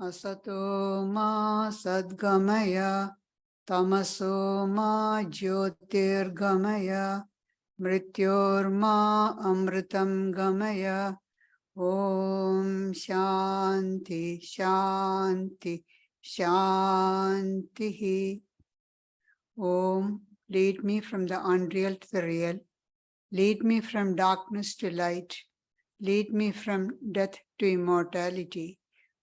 Asato ma sadgamaya, tamaso ma jyotirgamaya, mrityorma amritam gamaya. Om Shanti Shanti Shanti. Om, lead me from the unreal to the real. Lead me from darkness to light. Lead me from death to immortality.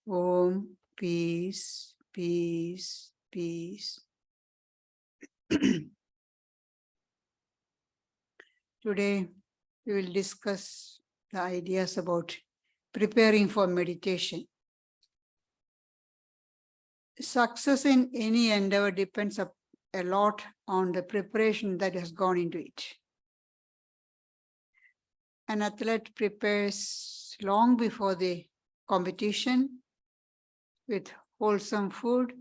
Om, peace, peace, peace. Today, we will discuss the ideas about preparing for meditation. Success in any endeavor depends a lot on the preparation that has gone into it. An athlete prepares long before the competition with wholesome food,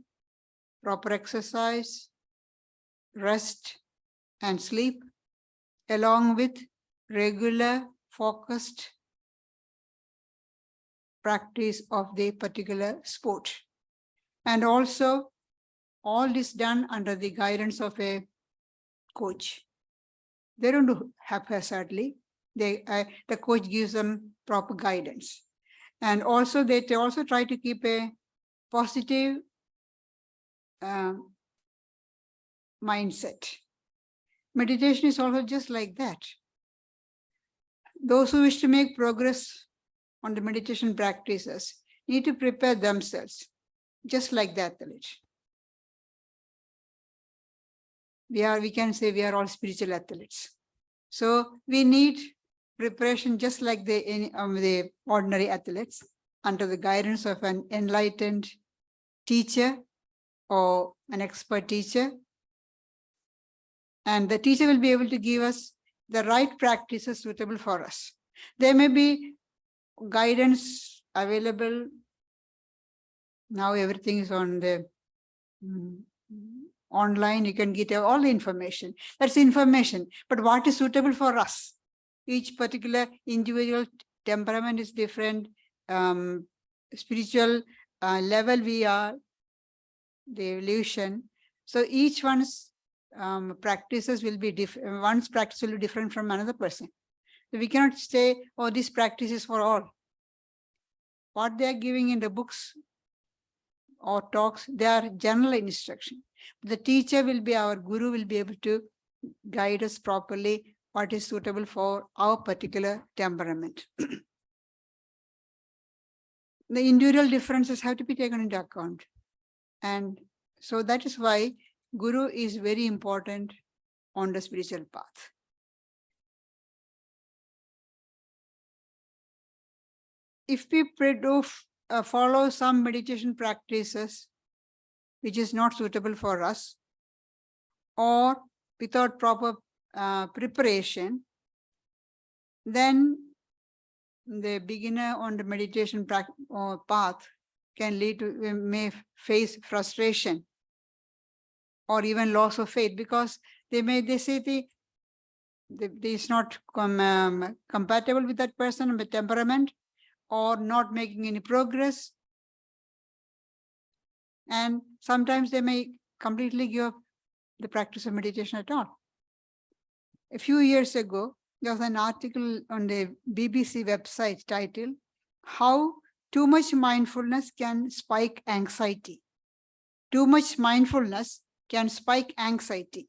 proper exercise, rest and sleep, along with regular focused practice of the particular sport. And also all this done under the guidance of a coach. They don't do haphazardly. The coach gives them proper guidance. And also they also try to keep a positive mindset. Meditation is also just like that. Those who wish to make progress on the meditation practices need to prepare themselves, just like that. We can say we are all spiritual athletes. So we need preparation just like the ordinary athletes under the guidance of an enlightened teacher or an expert teacher. And the teacher will be able to give us the right practices suitable for us. There may be guidance available. Now everything is on the online. You can get all the information. That's information. But what is suitable for us? Each particular individual temperament is different. Spiritual level we are, the evolution. So each one's practices will be different. One's practice will be different from another person. So we cannot say, oh, this practice is for all. What they are giving in the books or talks, they are general instruction. The teacher will be, our guru will be able to guide us properly what is suitable for our particular temperament. The individual differences have to be taken into account. And so that is why guru is very important on the spiritual path. If we follow some meditation practices which is not suitable for us, or without proper preparation, then the beginner on the meditation path can lead to, may face frustration or even loss of faith, because they say it's not compatible with that person, with temperament, or not making any progress. And sometimes they may completely give up the practice of meditation at all. A few years ago, there was an article on the BBC website titled, "How Too Much Mindfulness Can Spike Anxiety." Too much mindfulness can spike anxiety.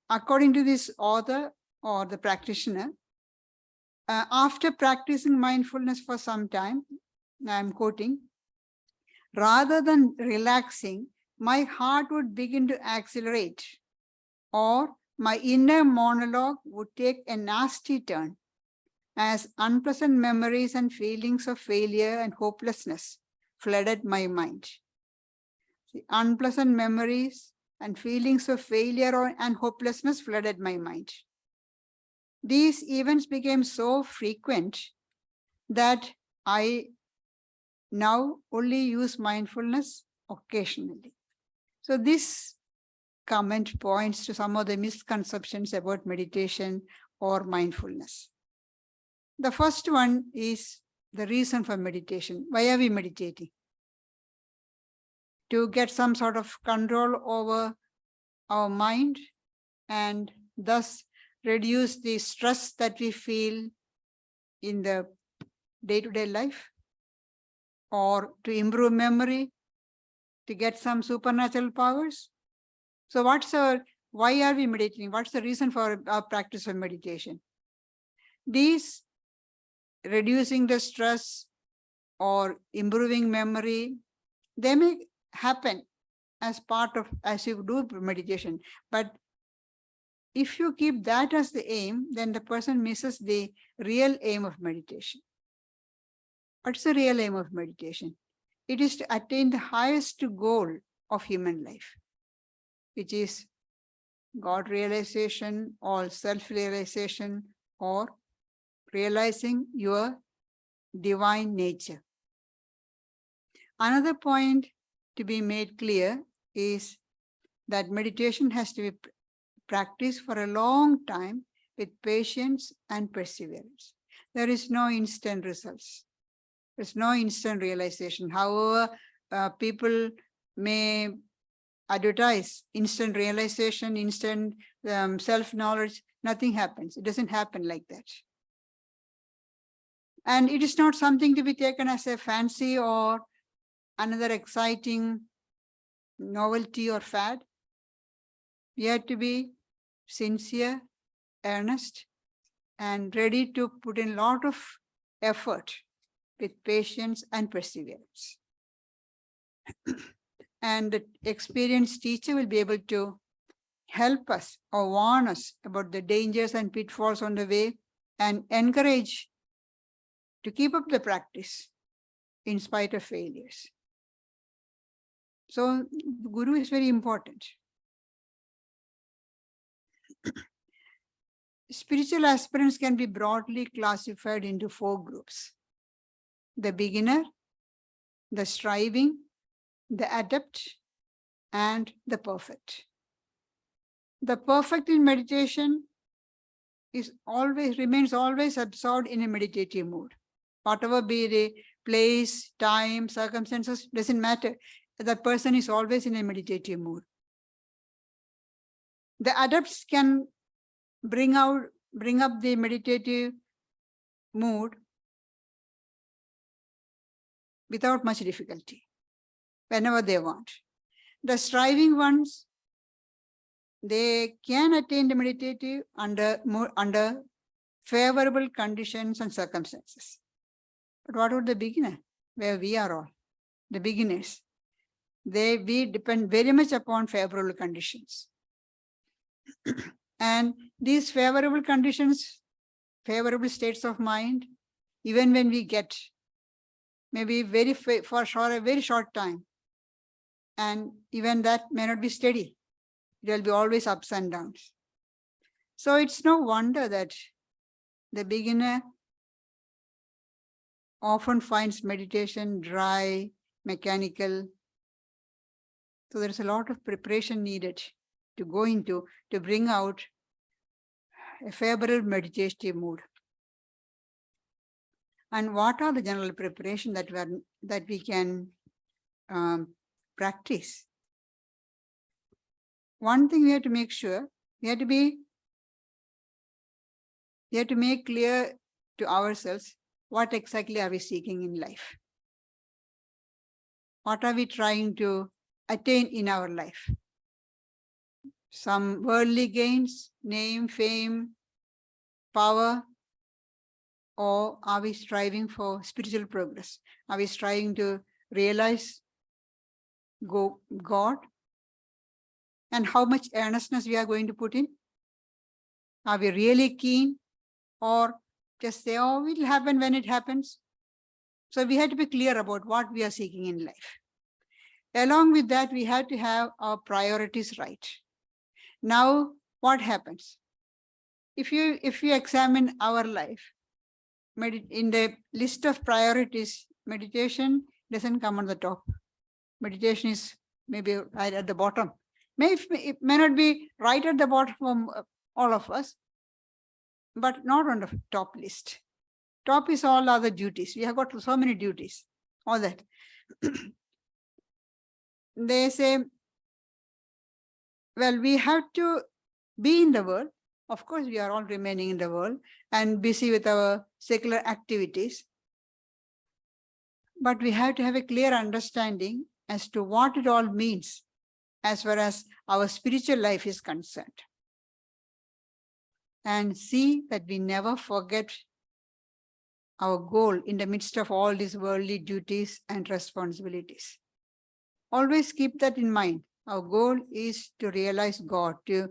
According to this author or the practitioner, after practicing mindfulness for some time, I'm quoting, "Rather than relaxing, my heart would begin to accelerate, or my inner monologue would take a nasty turn, as unpleasant memories and feelings of failure and hopelessness flooded my mind." The unpleasant memories and feelings of failure and hopelessness flooded my mind. These events became so frequent that I now only use mindfulness occasionally. So this comment points to some of the misconceptions about meditation or mindfulness. The first one is the reason for meditation. Why are we meditating? to get some sort of control over our mind and thus reduce the stress that we feel in the day-to-day life, or to improve memory, to get some supernatural powers. So why are we meditating? What's the reason for our practice of meditation? These reducing the stress or improving memory, they may happen as you do meditation. But if you keep that as the aim, then the person misses the real aim of meditation. What's the real aim of meditation? It is to attain the highest goal of human life, which is God realization or self-realization, or realizing your divine nature. Another point to be made clear is that meditation has to be practiced for a long time with patience and perseverance. There is no instant results. There's no instant realization. However, people may advertise instant realization, instant self-knowledge. Nothing happens. It doesn't happen like that. And it is not something to be taken as a fancy or another exciting novelty or fad. We have to be sincere, earnest, and ready to put in a lot of effort with patience and perseverance. And the experienced teacher will be able to help us or warn us about the dangers and pitfalls on the way, and encourage to keep up the practice in spite of failures. So the Guru is very important. Spiritual aspirants can be broadly classified into 4 groups: the beginner, the striving, the adept, and the perfect. The perfect in meditation remains always absorbed in a meditative mood. Whatever be the place, time, circumstances, doesn't matter. The person is always in a meditative mood. The adepts can bring up the meditative mood without much difficulty, whenever they want. The striving ones, they can attain the meditative under favorable conditions and circumstances. But what about the beginner, where we are all, the beginners? We depend very much upon favorable conditions. And these favorable conditions, favorable states of mind, even when we get, maybe for a very short time, and even that may not be steady. There will be always ups and downs. So it's no wonder that the beginner often finds meditation dry, mechanical. So there's a lot of preparation needed to go into to bring out a favorable meditative mood. And what are the general preparation that we can practice? One thing we have to make sure, we have to make clear to ourselves what exactly are we seeking in life. What are we trying to attain in our life? Some worldly gains, name, fame, power, or are we striving for spiritual progress? Are we striving to realize God? And how much earnestness we are going to put in? Are we really keen, or just say, oh, it will happen when it happens? So we have to be clear about what we are seeking in life. Along with that, we have to have our priorities right. Now, what happens? If you examine our life, in the list of priorities, meditation doesn't come on the top. Meditation is maybe right at the bottom. It may not be right at the bottom for all of us, but not on the top list. Top is all other duties. We have got so many duties, all that. they say, well, we have to be in the world. Of course, we are all remaining in the world and busy with our secular activities. But we have to have a clear understanding as to what it all means as far as our spiritual life is concerned. And see that we never forget our goal in the midst of all these worldly duties and responsibilities. Always keep that in mind. Our goal is to realize God, to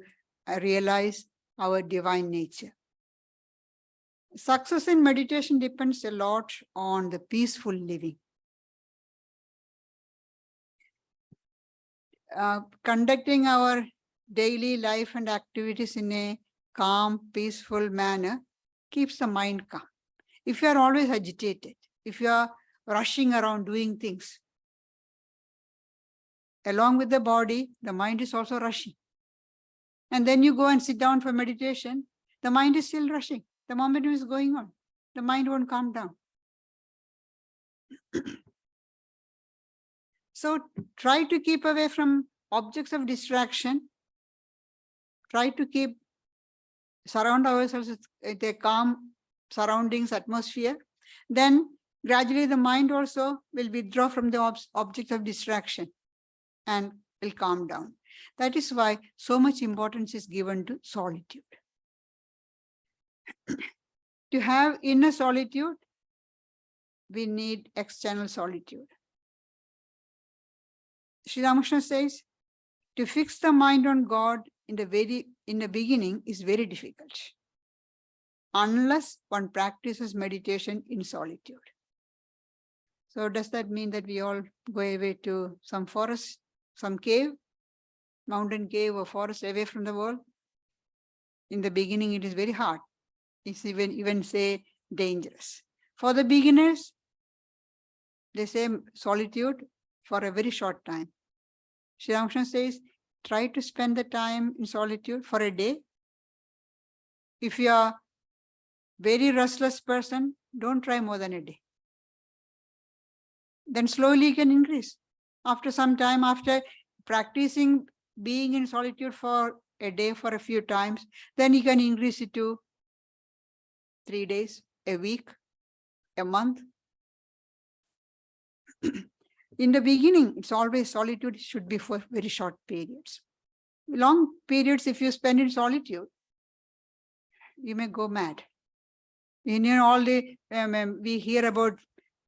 realize our divine nature. Success in meditation depends a lot on the peaceful living. Conducting our daily life and activities in a calm, peaceful manner keeps the mind calm. If you are always agitated, if you are rushing around doing things, along with the body, the mind is also rushing. And then you go and sit down for meditation, the mind is still rushing. The momentum is going on. The mind won't calm down. So try to keep away from objects of distraction. Try to surround ourselves with a calm surroundings, atmosphere. Then gradually the mind also will withdraw from the objects of distraction and will calm down. That is why so much importance is given to solitude. To have inner solitude, we need external solitude. Sri Ramakrishna says, to fix the mind on God in the beginning is very difficult, unless one practices meditation in solitude. So does that mean that we all go away to some forest, some cave, mountain cave or forest away from the world? In the beginning, it is very hard. It's even say dangerous. For the beginners, they say solitude for a very short time. Sri Ramakrishna says, try to spend the time in solitude for a day. If you are very restless person, don't try more than a day. Then slowly you can increase. After some time, after practicing being in solitude for a day, for a few times, then you can increase it to 3 days, a week, a month. In the beginning, it's always solitude should be for very short periods. Long periods, if you spend in solitude, you may go mad. All the we hear about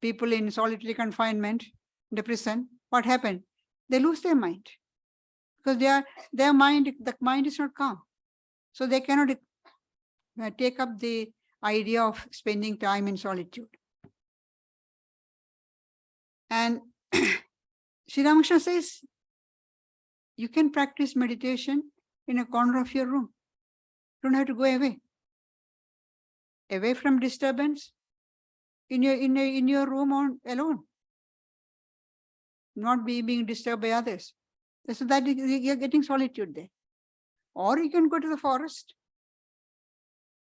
people in solitary confinement, in the prison. What happened? They lose their mind because the mind is not calm, so they cannot take up the idea of spending time in solitude. And Sri Ramakrishna says, you can practice meditation in a corner of your room. You don't have to go away from disturbance, in your room alone, not being disturbed by others. So that you're getting solitude there. Or you can go to the forest.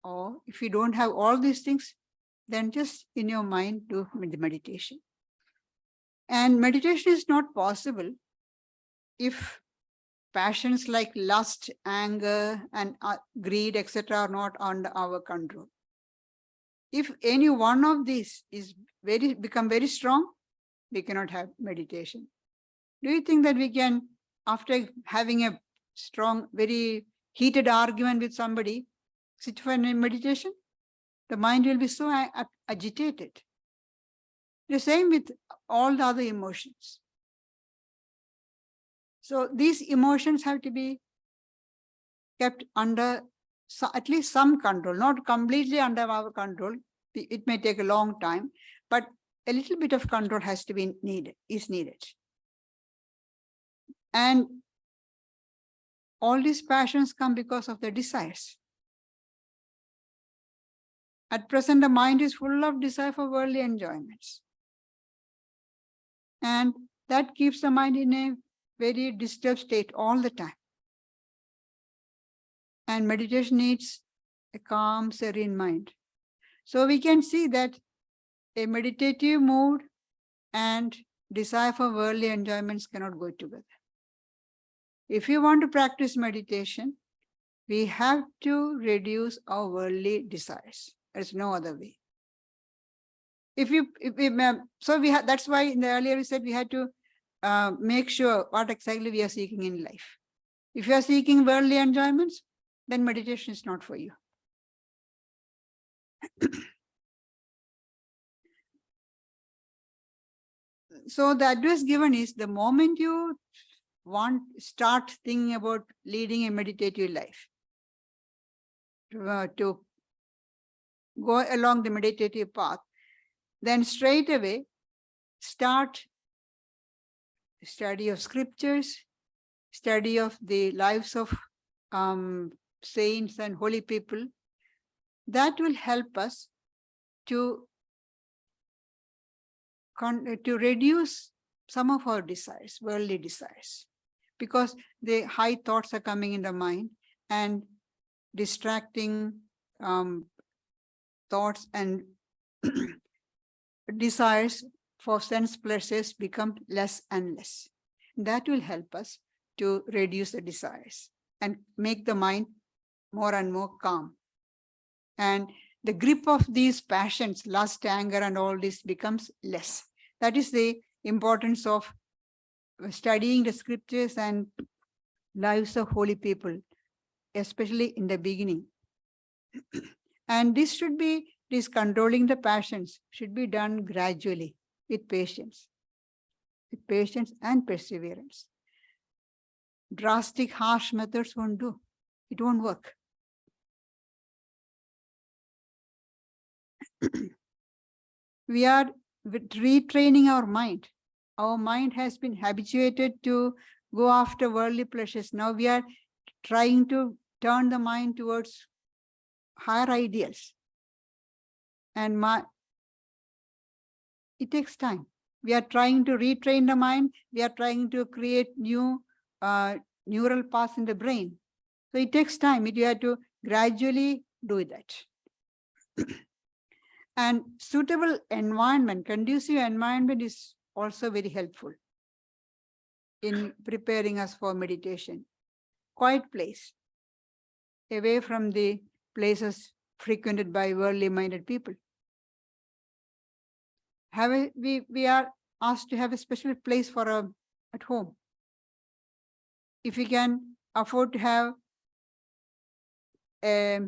Or if you don't have all these things, then just in your mind do the meditation. And meditation is not possible if passions like lust, anger, and greed, etc. are not under our control. If any one of these is become very strong, we cannot have meditation. Do you think that we can, after having a strong, very heated argument with somebody, sit for meditation? The mind will be so agitated. The same with all the other emotions. So these emotions have to be kept under at least some control, not completely under our control. It may take a long time, but a little bit of control is needed. And all these passions come because of the desires. At present, the mind is full of desire for worldly enjoyments. And that keeps the mind in a very disturbed state all the time. And meditation needs a calm, serene mind. So we can see that a meditative mood and desire for worldly enjoyments cannot go together. If you want to practice meditation, we have to reduce our worldly desires. There's no other way. That's why in the earlier we said we had to make sure what exactly we are seeking in life. If you are seeking worldly enjoyments, then meditation is not for you. So the advice given is, the moment you start thinking about leading a meditative life, to go along the meditative path, then straight away start study of scriptures, study of the lives of saints and holy people. That will help us to reduce some of our desires, worldly desires, because the high thoughts are coming in the mind and distracting thoughts and desires for sense pleasures become less and less. That will help us to reduce the desires and make the mind more and more calm. And the grip of these passions, lust, anger, and all this becomes less. That is the importance of studying the scriptures and lives of holy people, especially in the beginning. And this controlling the passions should be done gradually with patience and perseverance. Drastic, harsh methods won't do. It won't work. We are retraining our mind. Our mind has been habituated to go after worldly pleasures. Now we are trying to turn the mind towards higher ideals. And it takes time. We are trying to retrain the mind. We are trying to create new neural paths in the brain. So it takes time. You have to gradually do that. And suitable environment, conducive environment is also very helpful in preparing us for meditation. Quiet place, away from the places frequented by worldly minded people. We are asked to have a special place for at home. If we can afford to have a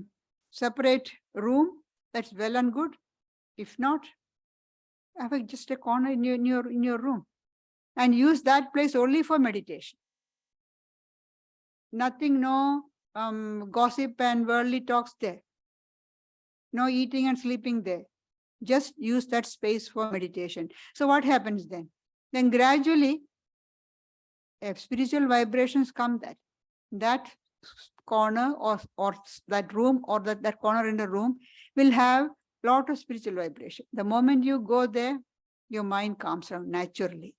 separate room, that's well and good. If not, have just a corner in your room and use that place only for meditation. Nothing, no gossip and worldly talks there. No eating and sleeping there. Just use that space for meditation. So what happens then? Then gradually, if spiritual vibrations come, that corner or that room or that corner in the room will have a lot of spiritual vibration. The moment you go there, your mind calms down naturally.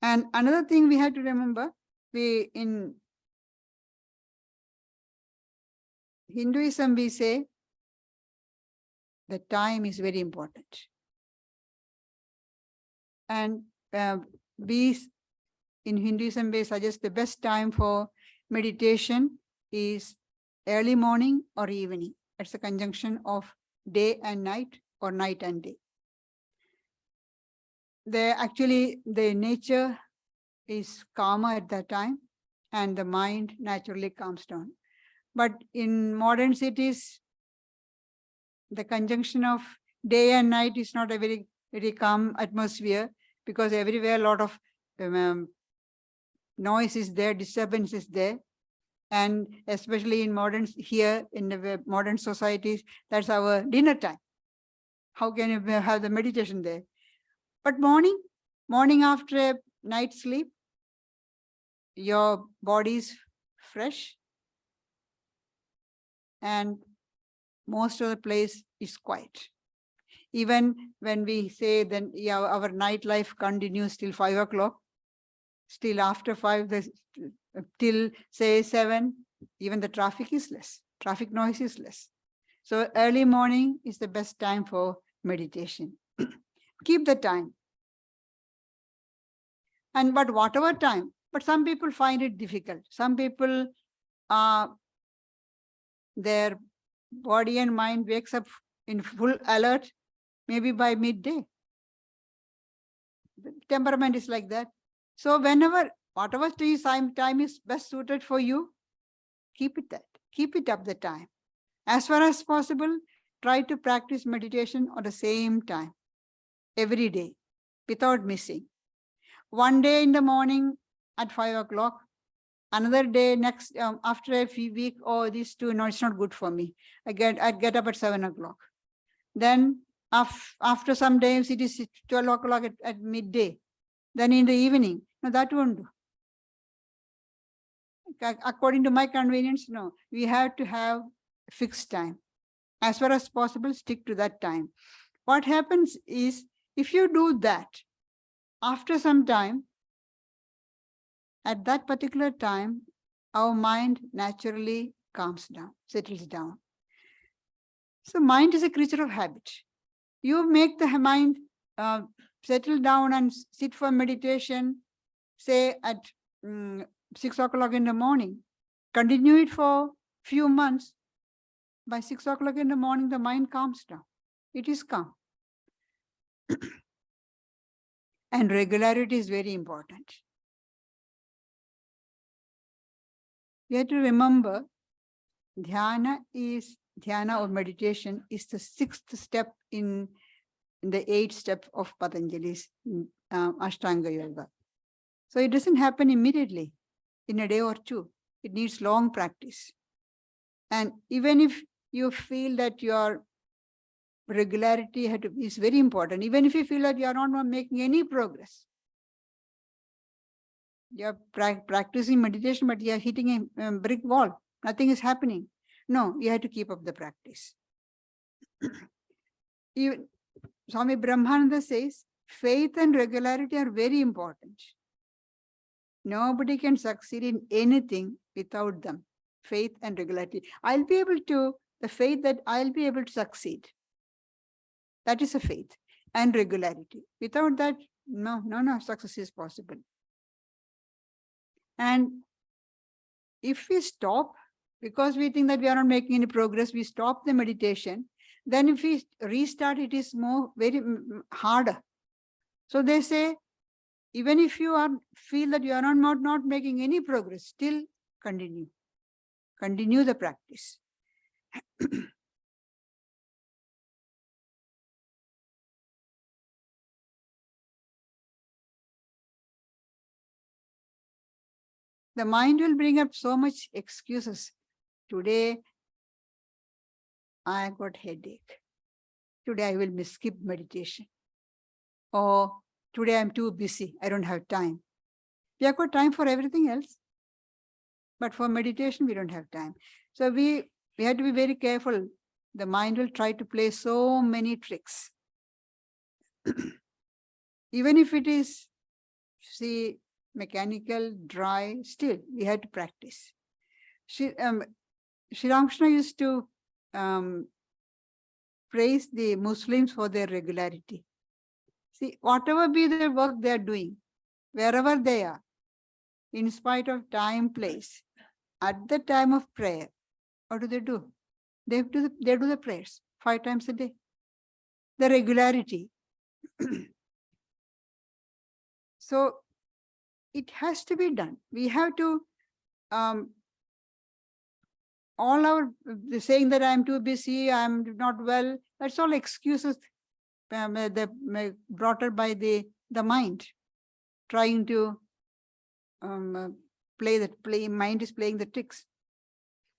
And another thing we have to remember, in Hinduism, we say the time is very important. And we in Hinduism, we suggest the best time for meditation is early morning or evening. It's a conjunction of day and night or night and day. The nature is calmer at that time and the mind naturally calms down. But in modern cities, the conjunction of day and night is not a very, very calm atmosphere, because everywhere a lot of noise is there, disturbance is there. And especially in here in the modern societies, that's our dinner time. How can you have the meditation there? But morning after a night's sleep, your body is fresh and most of the place is quiet. Even when we say then our nightlife continues till 5 o'clock, still after 5, till say 7, even the traffic is less. Traffic noise is less. So early morning is the best time for meditation. Keep the time. But whatever time, but some people find it difficult. Some people, their body and mind wakes up in full alert, maybe by midday. The temperament is like that. So whatever time is best suited for you, keep it up the time. As far as possible, try to practice meditation at the same time, every day, without missing. One day in the morning at 5 o'clock, another day next after a few weeks, oh, these two, no, it's not good for me. I'd get up at 7 o'clock. Then after some days, it is 12 o'clock at midday. Then in the evening, no, that won't do. According to my convenience, no, we have to have a fixed time. As far as possible, stick to that time. What happens is, if you do that, after some time, at that particular time, our mind naturally calms down, settles down. So mind is a creature of habit. You make the mind settle down and sit for meditation, say at 6 o'clock in the morning. Continue it for few months. By 6 o'clock in the morning, the mind calms down. It is calm. And regularity is very important. You have to remember, dhyana or meditation is the 6th step in the 8th step of Patanjali's Ashtanga Yoga. So it doesn't happen immediately in a day or two. It needs long practice. And even if you feel that your regularity is very important, even if you feel that you are not making any progress, you are practicing meditation, but you are hitting a brick wall, nothing is happening. No, you have to keep up the practice. Even Swami Brahmananda says, faith and regularity are very important. Nobody can succeed in anything without them. Faith and regularity. The faith that I'll be able to succeed. That is a faith and regularity. Without that, no success is possible. And if we stop, because we think that we are not making any progress, we stop the meditation, then if we restart, it is very harder. So they say, even if you feel that you are not making any progress, still continue. Continue the practice. The mind will bring up so much excuses. Today, I got headache. Today, I will skip meditation. Or today, I'm too busy. I don't have time. We have got time for everything else. But for meditation, we don't have time. So we have to be very careful. The mind will try to play so many tricks. Even if it is, mechanical, dry, still we had to practice. Sri Ramakrishna used to praise the Muslims for their regularity. See, whatever be their work they are doing, wherever they are, in spite of time, place, at the time of prayer, what do? They do the prayers 5 times a day. The regularity. So it has to be done. We have to, saying that I'm too busy, I'm not well, that's all excuses brought up by the mind, trying to mind is playing the tricks.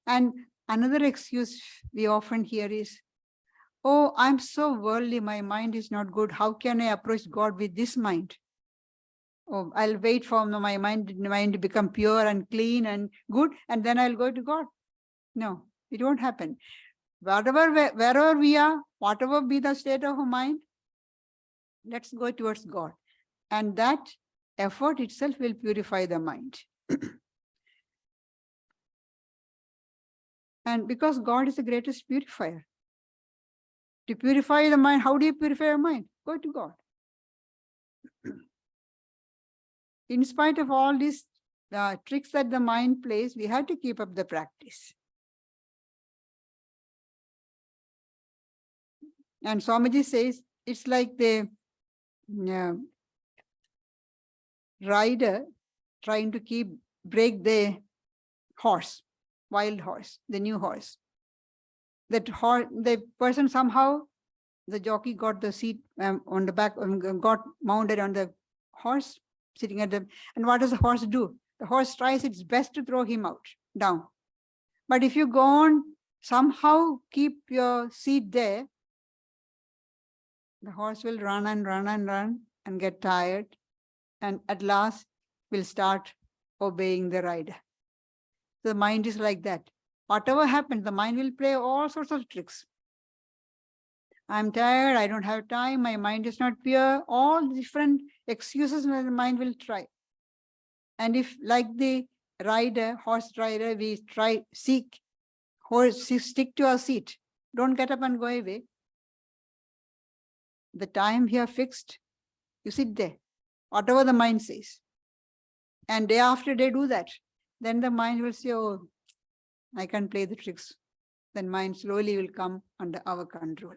And another excuse we often hear is, oh, I'm so worldly, my mind is not good. How can I approach God with this mind? Oh, I'll wait for my mind to become pure and clean and good, and then I'll go to God. No, it won't happen. Wherever we are, whatever be the state of our mind, let's go towards God. And that effort itself will purify the mind. And because God is the greatest purifier. To purify the mind, how do you purify your mind? Go to God. In spite of all these tricks that the mind plays, we have to keep up the practice. And Swamiji says, it's like the rider trying to break the horse, wild horse, the new horse. That horse, the person somehow, the jockey got the seat on the back, got mounted on the horse, sitting at the, and what does the horse do? The horse tries its best to throw him down. But if you go on, somehow keep your seat there, the horse will run and run and run and get tired, and at last will start obeying the rider. The mind is like that. Whatever happens, the mind will play all sorts of tricks. I'm tired, I don't have time, my mind is not pure, all different excuses that the mind will try. And if, like the horse rider, we stick to our seat, don't get up and go away. The time here fixed, you sit there, whatever the mind says. And day after day do that. Then the mind will say, oh, I can play the tricks. Then mind slowly will come under our control.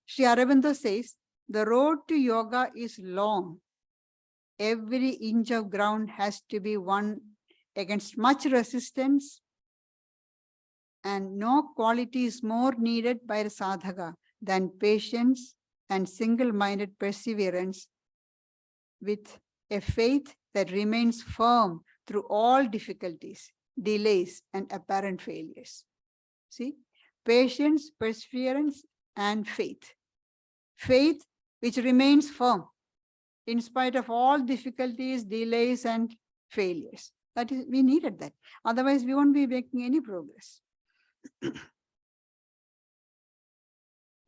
Sri Aurobindo says, the road to yoga is long. Every inch of ground has to be won against much resistance, and no quality is more needed by the sadhaka than patience and single-minded perseverance with a faith that remains firm through all difficulties, delays, and apparent failures. See, patience, perseverance, and faith. Faith which remains firm in spite of all difficulties, delays, and failures. That is, we needed that. Otherwise, we won't be making any progress.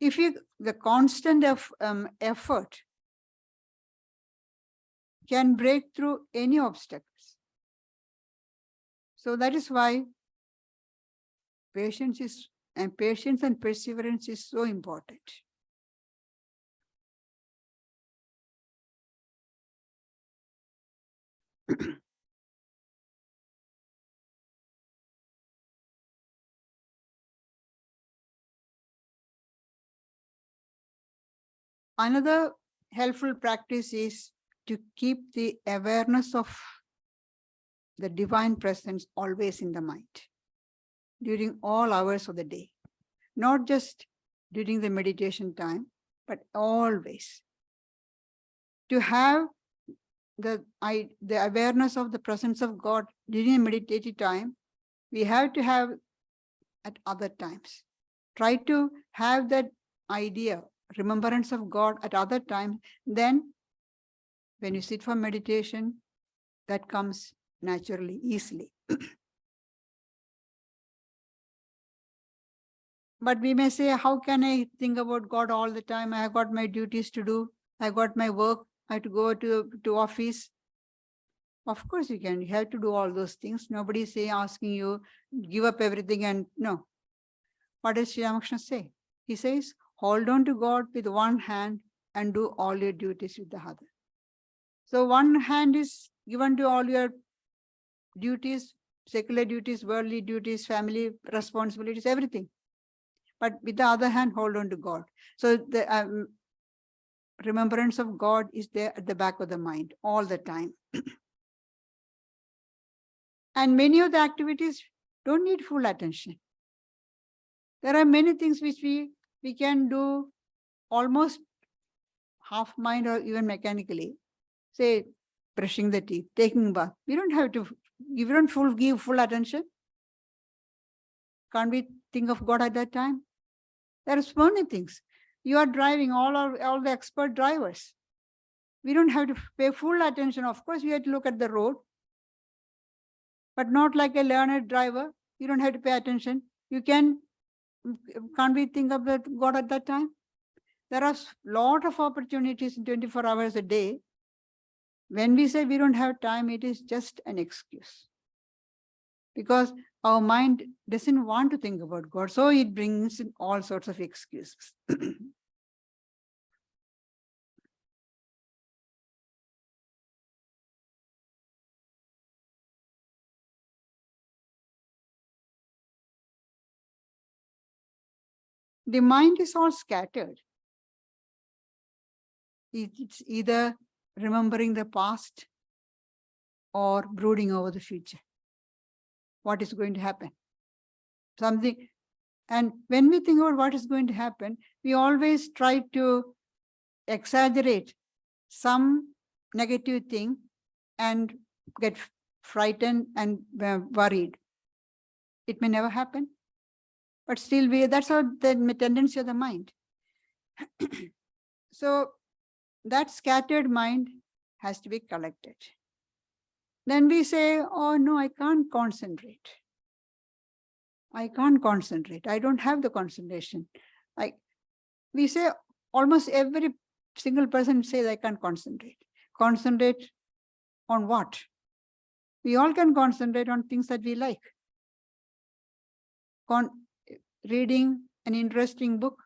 If the constant effort can break through any obstacles. So that is why patience and perseverance is so important. Another helpful practice is to keep the awareness of the divine presence always in the mind during all hours of the day, not just during the meditation time, but always. To have the awareness of the presence of God during the meditative time, we have to have at other times. Try to have that idea, remembrance of God at other times. Then when you sit for meditation, that comes naturally, easily. But we may say, how can I think about God all the time? I have got my duties to do. I got my work. I have to go to office. Of course you can. You have to do all those things. Nobody is asking you, give up everything and no. What does Sri Ramakrishna say? He says, hold on to God with one hand and do all your duties with the other. So one hand is given to all your duties, secular duties, worldly duties, family responsibilities, everything. But with the other hand, hold on to God. So the remembrance of God is there at the back of the mind all the time. And many of the activities don't need full attention. There are many things which we can do almost half mind or even mechanically. Say, brushing the teeth, taking a bath. We don't have to, you don't give full attention. Can't we think of God at that time? There are so many things. You are driving, all the expert drivers. We don't have to pay full attention. Of course, we have to look at the road, but not like a learned driver. You don't have to pay attention. You can't we think of God at that time? There are a lot of opportunities in 24 hours a day. When we say we don't have time, it is just an excuse. Because our mind doesn't want to think about God, so it brings in all sorts of excuses. The mind is all scattered. It's either remembering the past or brooding over the future. What is going to happen? Something. And when we think about what is going to happen, we always try to exaggerate some negative thing and get frightened and worried. It may never happen, but still that's how the tendency of the mind. So that scattered mind has to be collected. Then we say, oh no, I can't concentrate. I can't concentrate. I don't have the concentration. We say almost every single person says, I can't concentrate. Concentrate on what? We all can concentrate on things that we like. Reading an interesting book,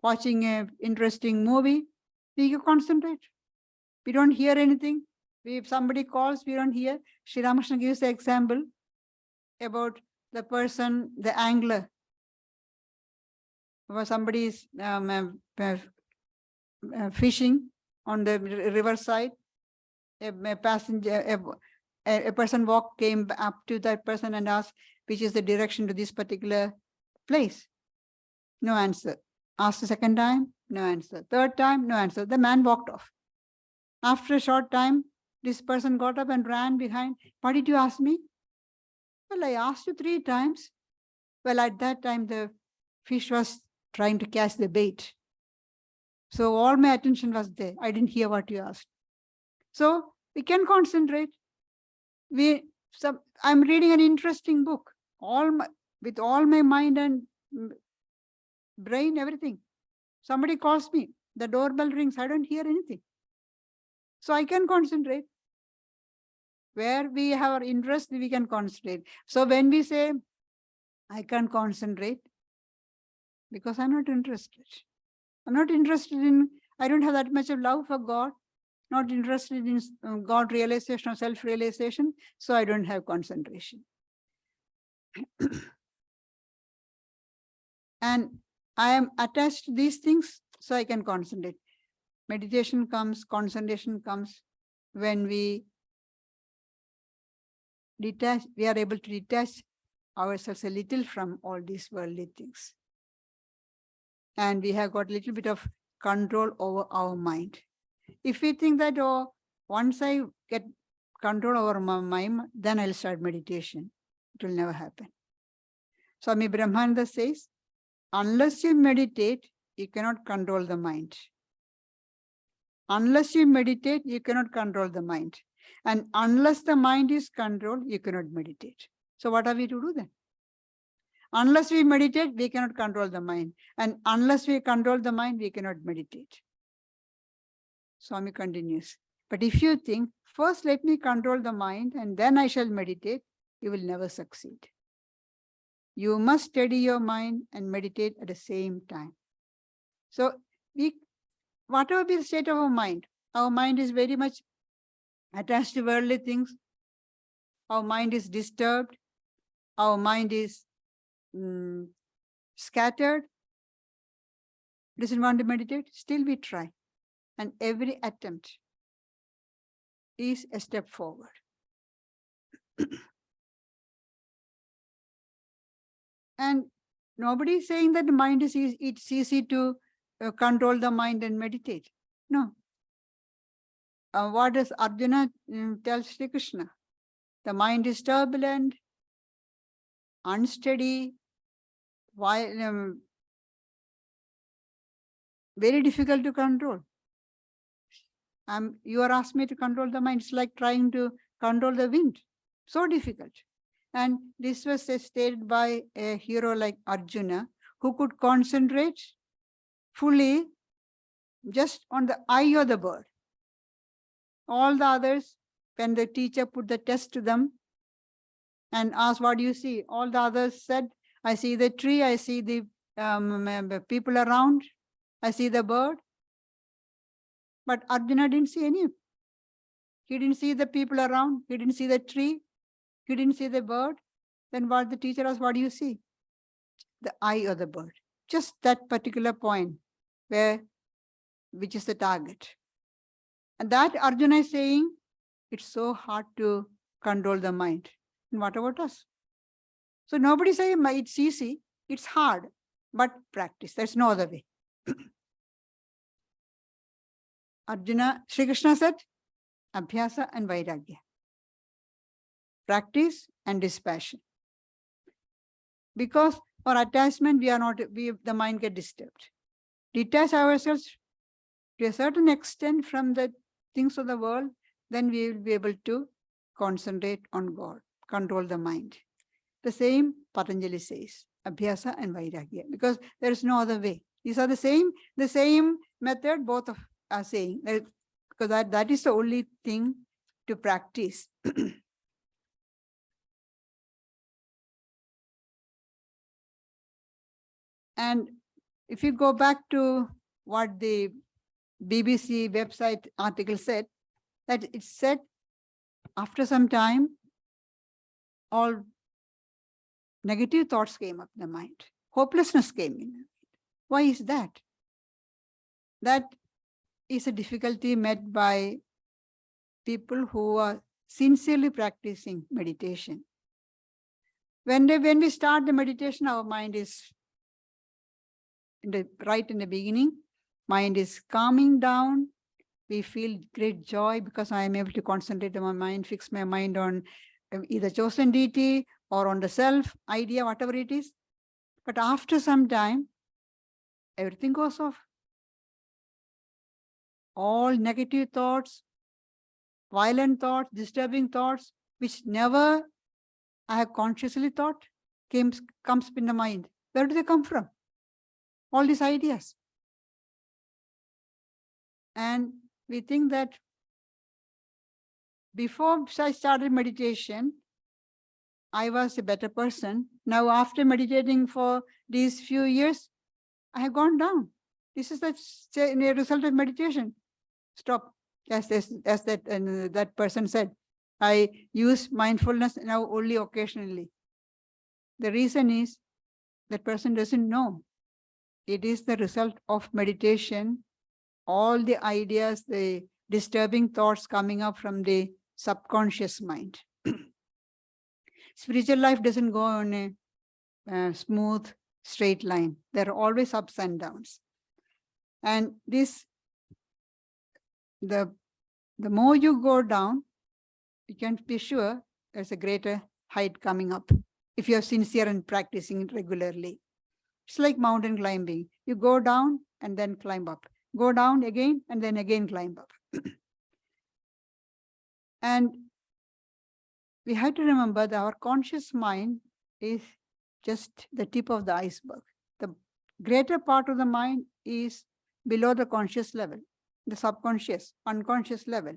watching an interesting movie, we can concentrate. We don't hear anything. If somebody calls, we don't hear. Sri Ramakrishna gives the example about the person, the angler. Where somebody is fishing on the riverside, a person came up to that person and asked, which is the direction to this particular place? No answer. Asked the second time, no answer. Third time, no answer. The man walked off. After a short time, this person got up and ran behind. What did you ask me? Well, I asked you 3 times. Well, at that time, the fish was trying to catch the bait. So all my attention was there. I didn't hear what you asked. So we can concentrate. I'm reading an interesting book. With all my mind and brain, everything. Somebody calls me. The doorbell rings. I don't hear anything. So I can concentrate. Where we have our interest, we can concentrate. So when we say, I can't concentrate, because I'm not interested. I'm not interested in, I don't have that much of love for God, not interested in God realization or self-realization, so I don't have concentration. And I am attached to these things, so I can concentrate. Meditation comes, concentration comes when we are able to detach ourselves a little from all these worldly things. And we have got a little bit of control over our mind. If we think that, oh, once I get control over my mind, then I'll start meditation, it will never happen. Swami Brahmananda says, unless you meditate, you cannot control the mind. Unless you meditate, you cannot control the mind. And unless the mind is controlled, you cannot meditate. So what are we to do then? Unless we meditate, we cannot control the mind. And unless we control the mind, we cannot meditate. Swami continues. But if you think, first let me control the mind and then I shall meditate, you will never succeed. You must steady your mind and meditate at the same time. So whatever be the state of our mind is very much attached to worldly things. Our mind is disturbed. Our mind is scattered. Doesn't want to meditate. Still we try. And every attempt is a step forward. And nobody is saying that the mind is easy, it's easy to control the mind and meditate. No. What does Arjuna tell Sri Krishna? The mind is turbulent, unsteady, very difficult to control. You are asked me to control the mind. It's like trying to control the wind. So difficult. And this was stated by a hero like Arjuna, who could concentrate fully just on the eye of the bird. All the others, when the teacher put the test to them, and asked, what do you see? All the others said, I see the tree, I see the people around, I see the bird. But Arjuna didn't see any. He didn't see the people around, he didn't see the tree, he didn't see the bird. Then what the teacher asked, what do you see? The eye of the bird. Just that particular point which is the target. And that Arjuna is saying, it's so hard to control the mind. And what about us? So nobody says it's easy, it's hard, but practice. There's no other way. Arjuna, Sri Krishna said, Abhyasa and Vairagya. Practice and dispassion. Because for attachment, the mind gets disturbed. Detach ourselves to a certain extent from the things of the world, then we will be able to concentrate on God, control the mind. The same Patanjali says, Abhyasa and Vairagya, because there is no other way. These are the same method both of are saying, because that is the only thing to practice. And if you go back to what the BBC website article said, that it said after some time, all negative thoughts came up in the mind. Hopelessness came in. Why is that? That is a difficulty met by people who are sincerely practicing meditation. When we start the meditation, our mind is right in the beginning, mind is calming down. We feel great joy because I am able to concentrate on my mind, fix my mind on either chosen deity or on the self idea, whatever it is. But after some time, everything goes off. All negative thoughts, violent thoughts, disturbing thoughts, which never I have consciously thought, comes in the mind. Where do they come from? All these ideas. And we think that before I started meditation, I was a better person. Now, after meditating for these few years, I have gone down. This is the result of meditation. Stop. As that person said, I use mindfulness now only occasionally. The reason is that person doesn't know. It is the result of meditation. All the ideas, the disturbing thoughts coming up from the subconscious mind. Spiritual life doesn't go on a smooth, straight line. There are always ups and downs. And the more you go down, you can be sure there's a greater height coming up if you're sincere and practicing it regularly. It's like mountain climbing. You go down and then climb up. Go down again and then again climb up. And we have to remember that our conscious mind is just the tip of the iceberg. The greater part of the mind is below the conscious level, the subconscious, unconscious level.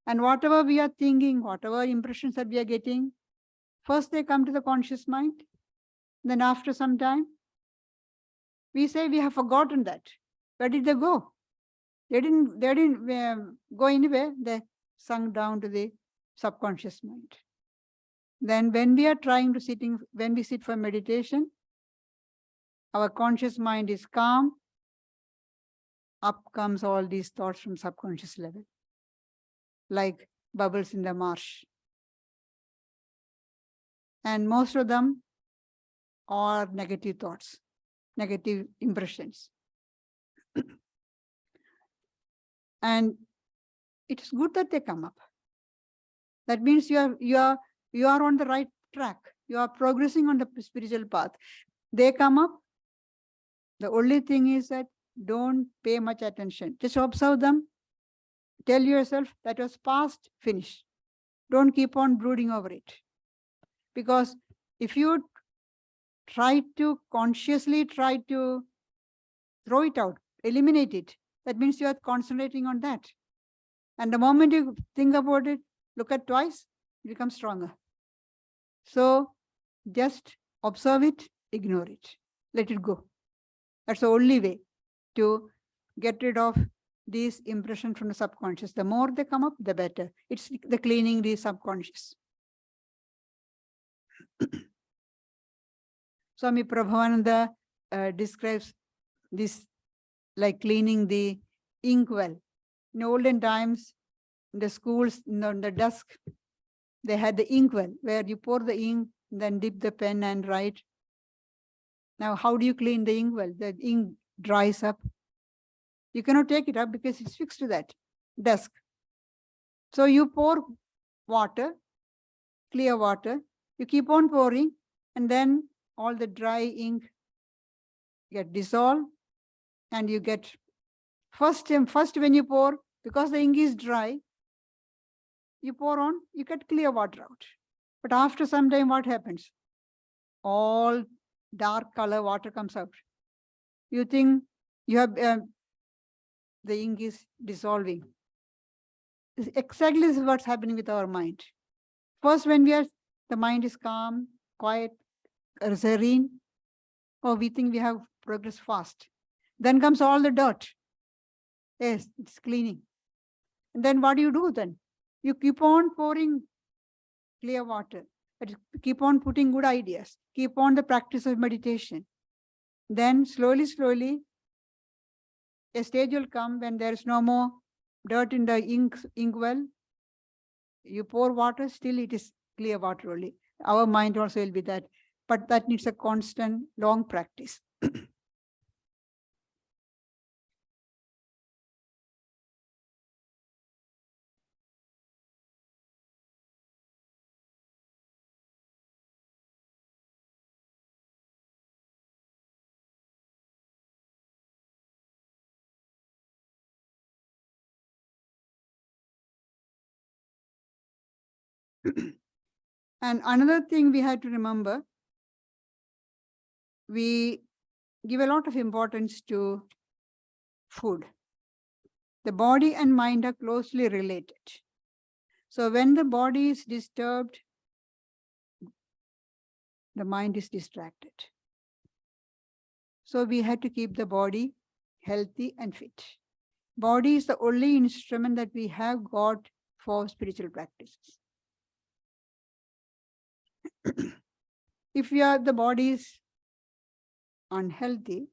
And whatever we are thinking, whatever impressions that we are getting, first they come to the conscious mind. Then after some time, we say we have forgotten that. Where did they go? They didn't go anywhere. They sunk down to the subconscious mind. Then when we are when we sit for meditation, our conscious mind is calm. Up comes all these thoughts from subconscious level, like bubbles in the marsh. And most of them are negative thoughts, negative impressions. And it is good that they come up. That means you are on the right track. You are progressing on the spiritual path. They come up. The only thing is that don't pay much attention. Just observe them. Tell yourself that was past, finish. Don't keep on brooding over it. Because if you consciously try to throw it out, eliminate it, that means you are concentrating on that. And the moment you think about it, look at twice, it becomes stronger. So just observe it, ignore it, let it go. That's the only way to get rid of these impressions from the subconscious. The more they come up, the better. It's the cleaning the subconscious. Swami Prabhavananda describes this like cleaning the inkwell. In olden times, in the schools, on the desk, they had the inkwell where you pour the ink, then dip the pen and write. Now, how do you clean the inkwell? The ink dries up. You cannot take it up because it's fixed to that desk. So you pour water, clear water, you keep on pouring, and then all the dry ink get dissolved, and you get first when you pour, because the ink is dry, you pour on, you get clear water out. But after some time, what happens? All dark color water comes out. You think you have the ink is dissolving. Exactly this is what's happening with our mind. First, when the mind is calm, quiet, serene, we think we have progressed fast. Then comes all the dirt. Yes, it's cleaning. And then what do you do then? You keep on pouring clear water, keep on putting good ideas, keep on the practice of meditation. Then slowly, a stage will come when there is no more dirt in the inkwell. You pour water, still it is clear water only. Our mind also will be that, but that needs a constant, long practice. And another thing we had to remember, we give a lot of importance to food. The body and mind are closely related. So when the body is disturbed, the mind is distracted. So we had to keep the body healthy and fit. Body is the only instrument that we have got for spiritual practices. If the body is unhealthy,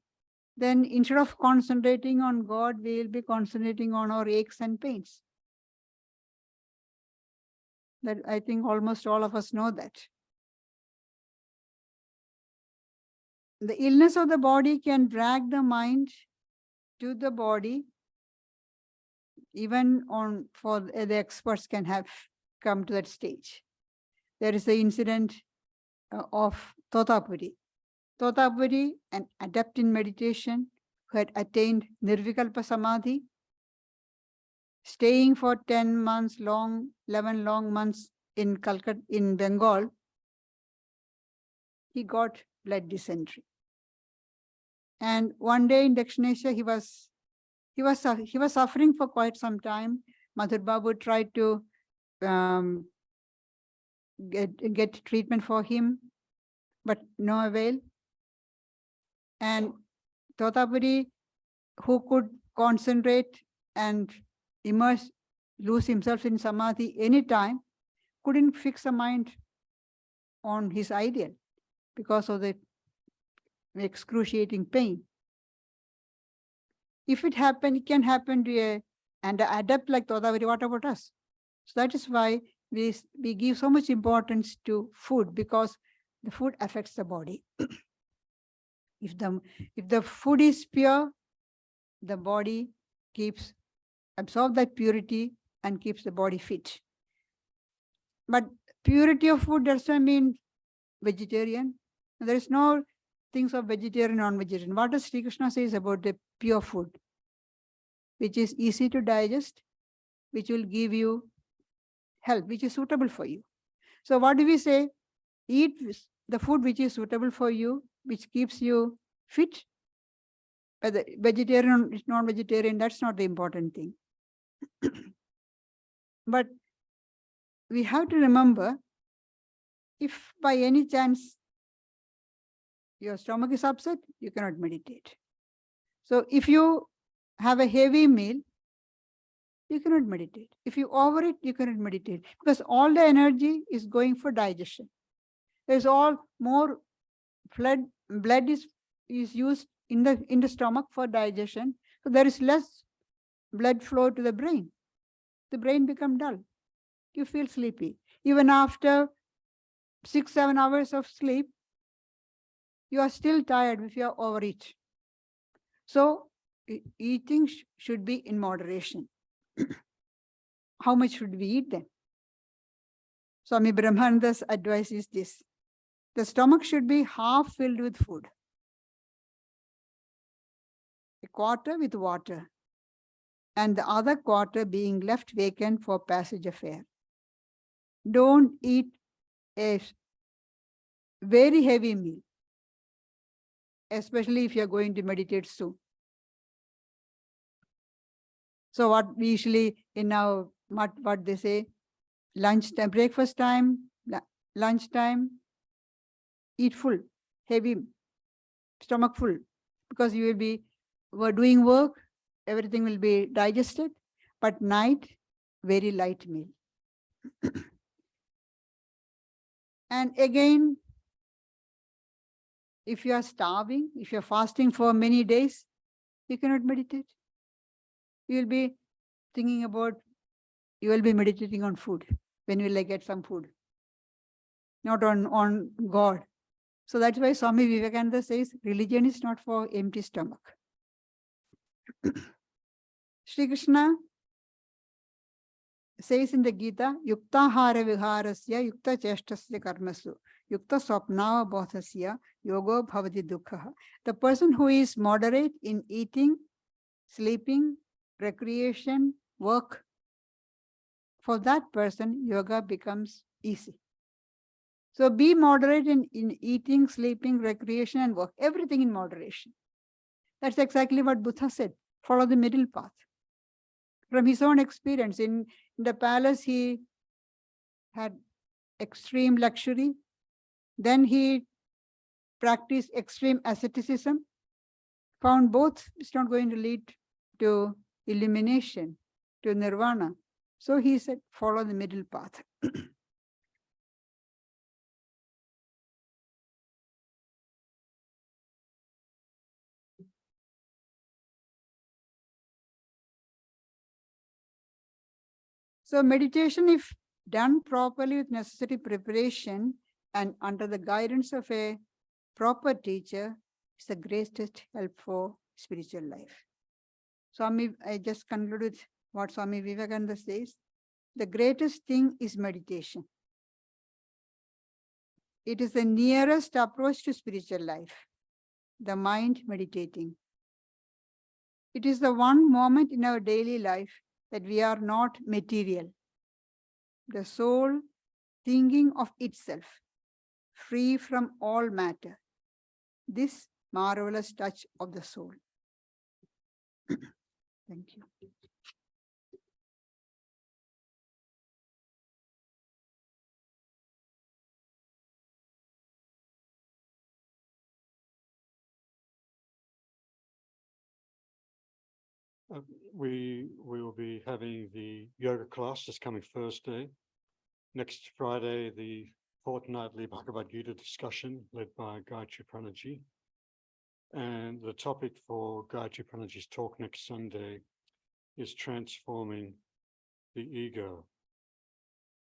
then instead of concentrating on God, we will be concentrating on our aches and pains. That I think almost all of us know that. The illness of the body can drag the mind to the body. Even for the experts can have come to that stage. There is the incident of Totapuri. Totapuri, an adept in meditation, who had attained Nirvikalpa Samadhi, staying for 11 long months in Calcutta, in Bengal, he got blood dysentery. And one day in Dakshinesha, he was suffering for quite some time. Madhur Babu tried to get treatment for him, but no avail. And Totapuri, who could concentrate and lose himself in samadhi anytime, couldn't fix the mind on his ideal because of the excruciating pain. If it can happen to an adept like Totapuri, what about us? So that is why we give so much importance to food, because the food affects the body. If the food is pure, the body absorbs that purity and keeps the body fit. But purity of food doesn't mean vegetarian. There is no things of vegetarian, non-vegetarian. What does Sri Krishna says about the pure food? Which is easy to digest, which will give you health, which is suitable for you. So what do we say? Eat the food which is suitable for you, which keeps you fit. Whether vegetarian or non-vegetarian, that's not the important thing. But we have to remember, If by any chance your stomach is upset, you cannot meditate. So if you have a heavy meal, you cannot meditate. If you overeat, you cannot meditate, because all the energy is going for digestion. There's all more blood is used in the stomach for digestion. So there is less blood flow to the brain. The brain becomes dull. You feel sleepy. Even after 6-7 hours of sleep, you are still tired if you are overeat. So eating should be in moderation. How much should we eat then? Swami Brahmananda's advice is this: the stomach should be half filled with food, a quarter with water, and the other quarter being left vacant for passage of air. Don't eat a very heavy meal, especially if you're going to meditate soon. So what we usually in our what they say, lunchtime, breakfast time, lunchtime, eat full, heavy, stomach full, because you will be doing work, everything will be digested, but night, very light meal. And again, if you are starving, if you're fasting for many days, you cannot meditate. You will be thinking about, you will be meditating on food. When will I get some food? Not on God. So that's why Swami Vivekananda says, religion is not for empty stomach. Sri Krishna says in the Gita, Yukta hara viharasya, yukta cheshtasya karmasu, yukta swapnava bodhasya, yogo bhavati dukkha. The person who is moderate in eating, sleeping, recreation, work, for that person, yoga becomes easy. So be moderate in eating, sleeping, recreation, and work. Everything in moderation. That's exactly what Buddha said. Follow the middle path. From his own experience, in the palace, he had extreme luxury. Then he practiced extreme asceticism. Found both it's not going to lead to illumination, to nirvana. So he said, follow the middle path. So meditation, if done properly with necessary preparation and under the guidance of a proper teacher, is the greatest help for spiritual life. Swami, I just conclude with what Swami Vivekananda says. The greatest thing is meditation. It is the nearest approach to spiritual life, the mind meditating. It is the one moment in our daily life that we are not material. The soul thinking of itself, free from all matter. This marvelous touch of the soul. Thank you. We will be having the yoga class this coming Thursday. Next Friday, the fortnightly Bhagavad Gita discussion led by Gayatriprana. And the topic for Gayatriprana's talk next Sunday is transforming the ego.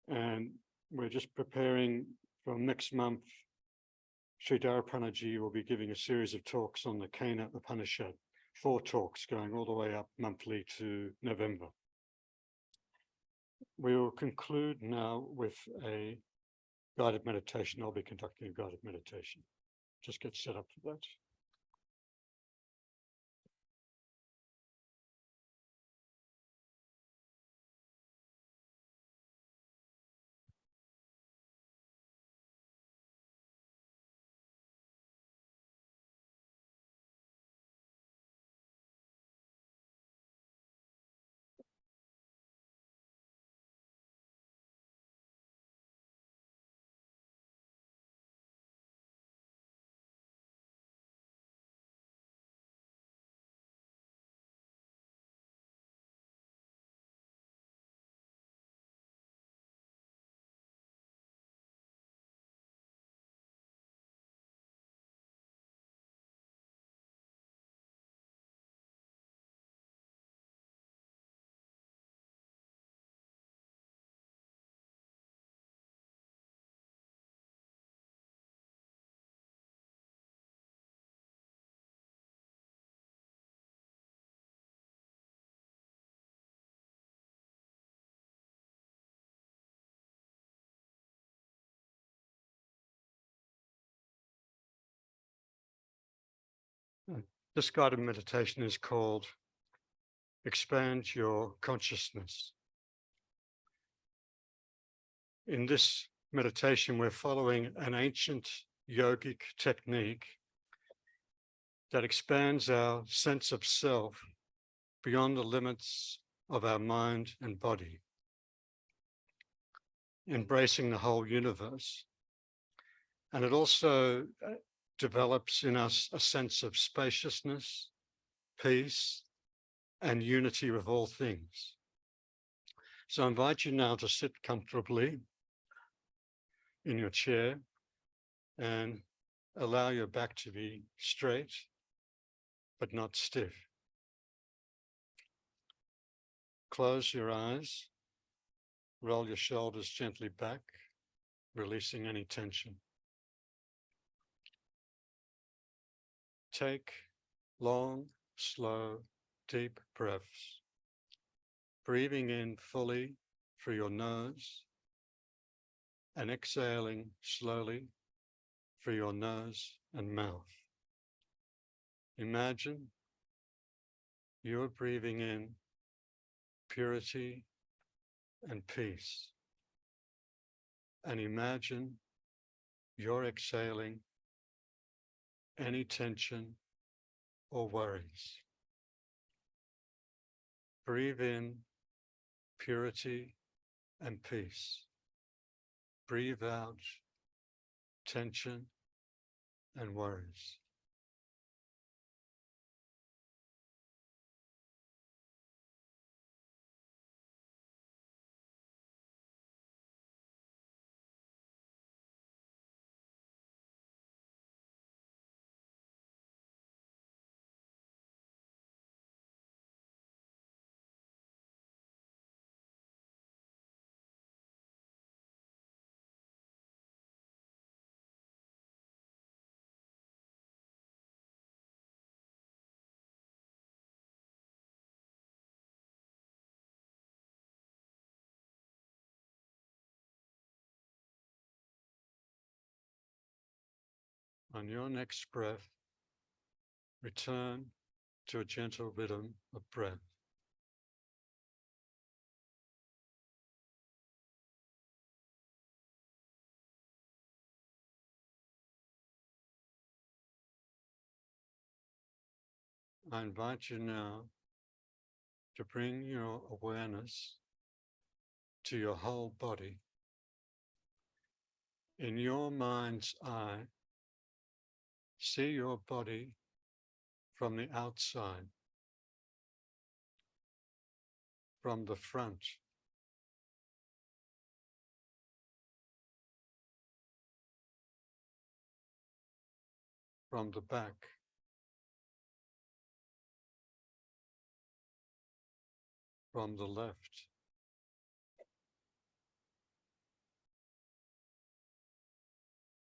And we're just preparing from next month. Sri Dharapanaji will be giving a series of talks on the Kena Upanishad. 4 talks going all the way up monthly to November. We will conclude now with a guided meditation. I'll be conducting a guided meditation. Just get set up for that. This guided meditation is called Expand Your Consciousness. In this meditation, we're following an ancient yogic technique that expands our sense of self beyond the limits of our mind and body, embracing the whole universe. And it also develops in us a sense of spaciousness, peace, and unity with all things. So I invite you now to sit comfortably in your chair and allow your back to be straight, but not stiff. Close your eyes, roll your shoulders gently back, releasing any tension. Take long, slow, deep breaths, breathing in fully through your nose and exhaling slowly through your nose and mouth. Imagine you're breathing in purity and peace, and imagine you're exhaling any tension or worries. Breathe in purity and peace. Breathe out tension and worries. On your next breath, return to a gentle rhythm of breath. I invite you now to bring your awareness to your whole body. In your mind's eye, see your body from the outside, from the front, from the back, from the left,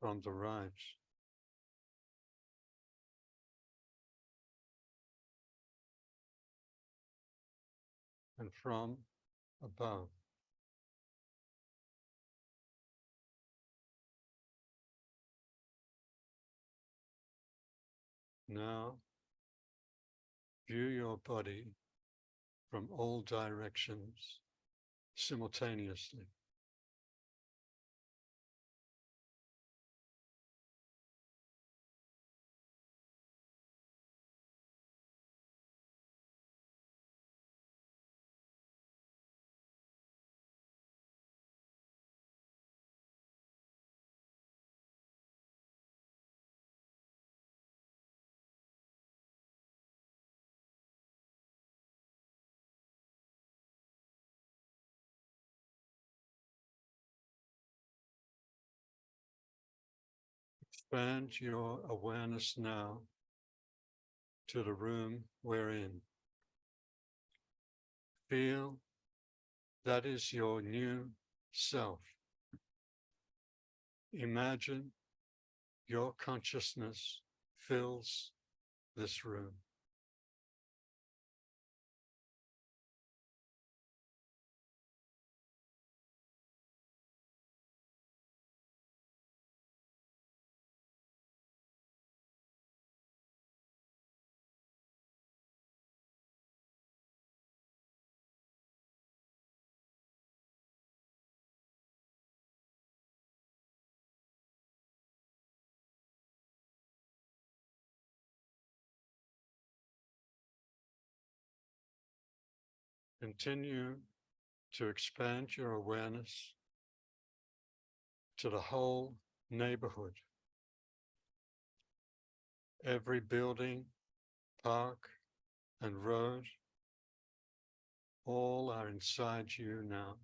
from the right, and from above. Now, view your body from all directions simultaneously. Expand your awareness now to the room we're in. Feel that is your new self. Imagine your consciousness fills this room. Continue to expand your awareness to the whole neighborhood. Every building, park, and road, all are inside you now.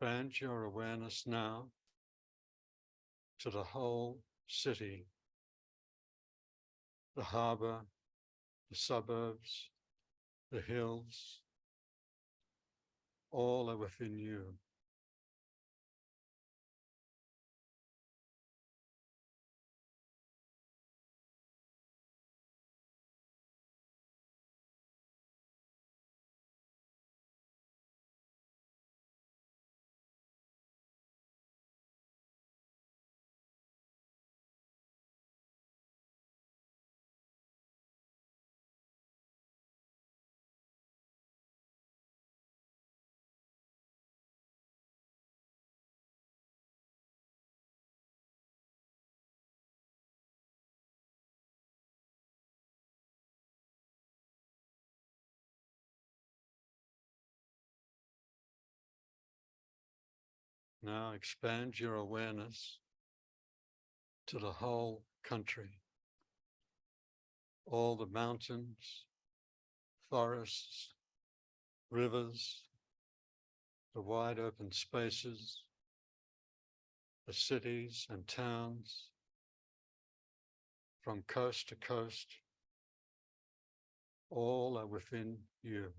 Expand your awareness now to the whole city, the harbor, the suburbs, the hills, all are within you. Now expand your awareness to the whole country, all the mountains, forests, rivers, the wide open spaces, the cities and towns, from coast to coast, all are within you.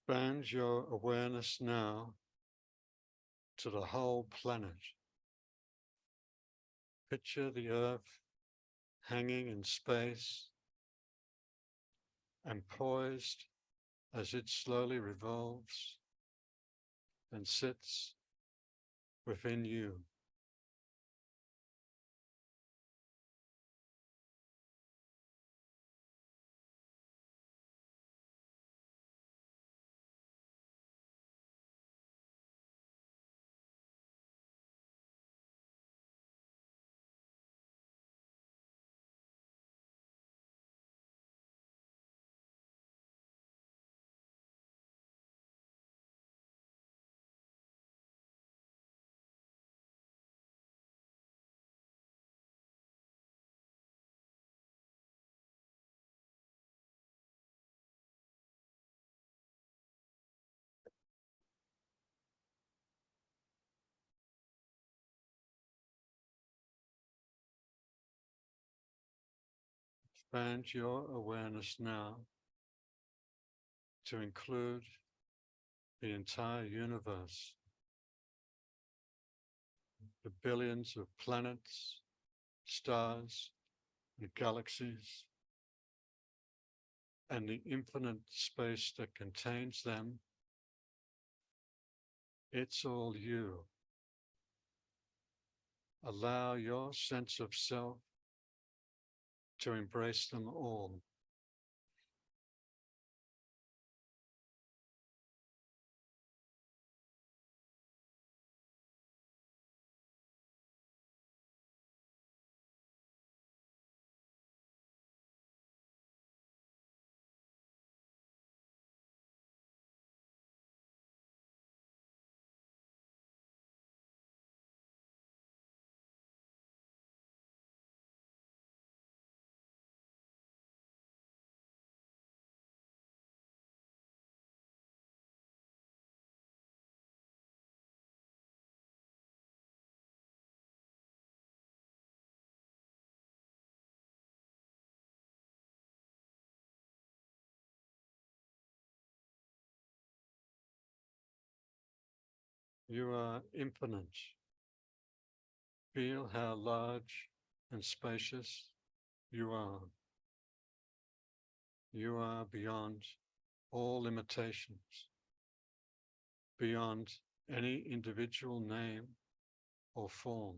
Expand your awareness now to the whole planet. Picture the earth hanging in space and poised as it slowly revolves and sits within you. Expand your awareness now to include the entire universe, the billions of planets, stars, and galaxies, and the infinite space that contains them. It's all you. Allow your sense of self to embrace them all. You are infinite. Feel how large and spacious you are. You are beyond all limitations, beyond any individual name or form.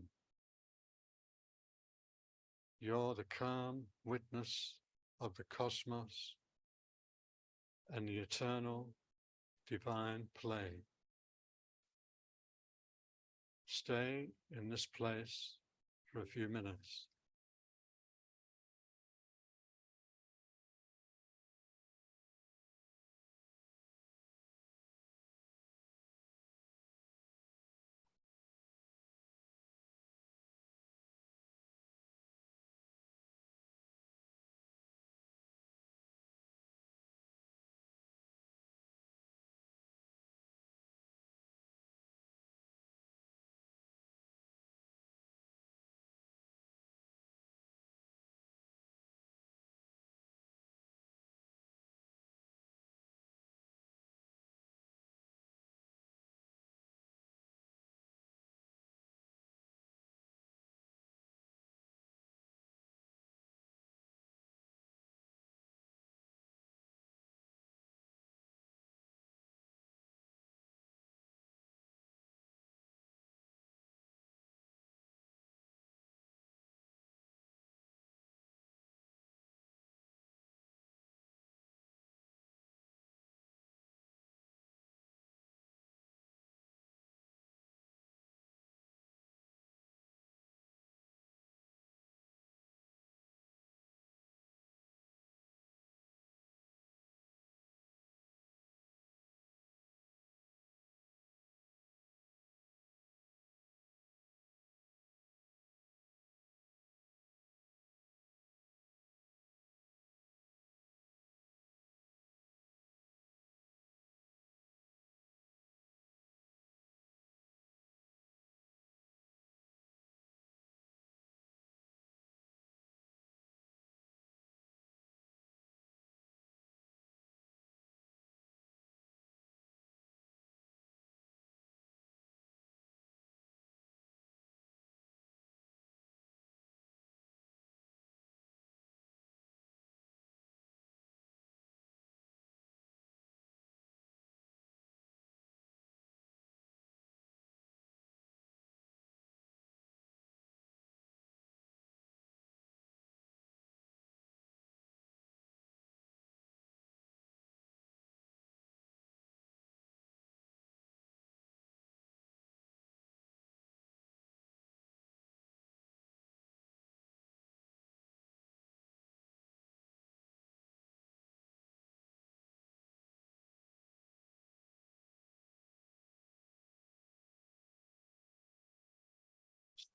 You're the calm witness of the cosmos and the eternal divine play. Stay in this place for a few minutes.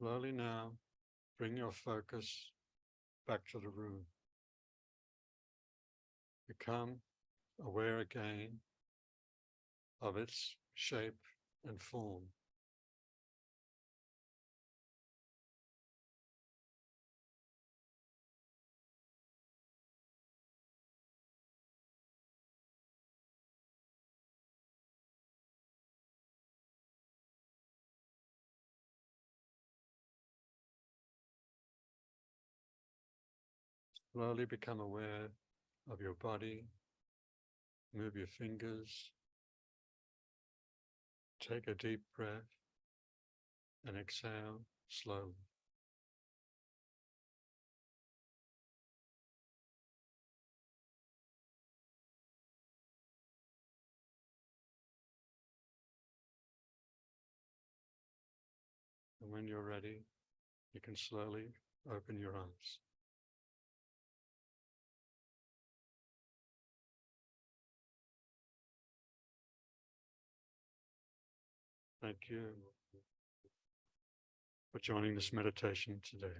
Slowly now, bring your focus back to the room. Become aware again of its shape and form. Slowly become aware of your body. Move your fingers. Take a deep breath and exhale slowly. And when you're ready, you can slowly open your eyes. Thank you for joining this meditation today.